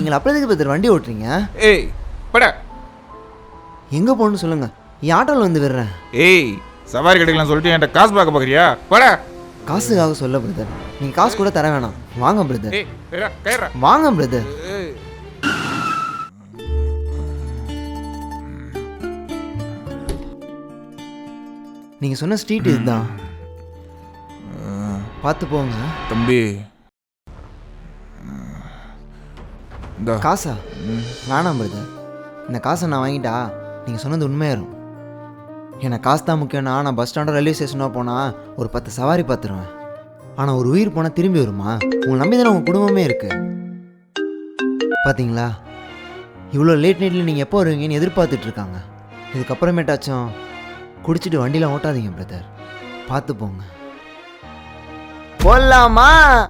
இருக்கீங்களா? அப்புறம் எதுக்கு பிரதர் வண்டி ஓட்டுறீங்க? ஏய் பட எங்கே போகணும்னு சொல்லுங்கள், என் ஆட்டோவில் வந்து விடுறேன். ஏய் சவாரி கிடைக்கலாம் சொல்லிட்டு என்கிட்ட காசு பார்க்க பார்க்குறியா? பட காசுக்காக சொல்ல பிரதர், நீங்கள் காசு கூட தர வேணாம். வாங்க பிரதர், ஏய் கேட்றா வாங்க பிரதர். நீங்கள் சொன்ன ஸ்ட்ரீட் இதுதான், பார்த்து போங்க. தம்பி இந்த காசா? வேணாம் பிரதர், இந்த காசை நான் வாங்கிட்டா நீங்கள் சொன்னது உண்மையாயிரும். எனக்கு காசு தான் முக்கியம்னா நான் பஸ் ஸ்டாண்டோ ரயில்வே ஸ்டேஷனோ போனால் ஒரு 10 சவாரி பார்த்துருவேன். ஆனால் ஒரு உயிர் போனால் திரும்பி வருமா? உங்களை நம்பி தானே உங்கள் குடும்பமே இருக்குது. பார்த்தீங்களா, இவ்வளோ லேட் நைட்டில் நீங்கள் எப்போ வருவீங்கன்னு எதிர்பார்த்துட்ருக்காங்க. இதுக்கப்புறமேட்டாச்சும் குடிச்சிட்டு வண்டியில் ஓட்டாதீங்க பிரதர், பார்த்து போங்க. போடலாமா?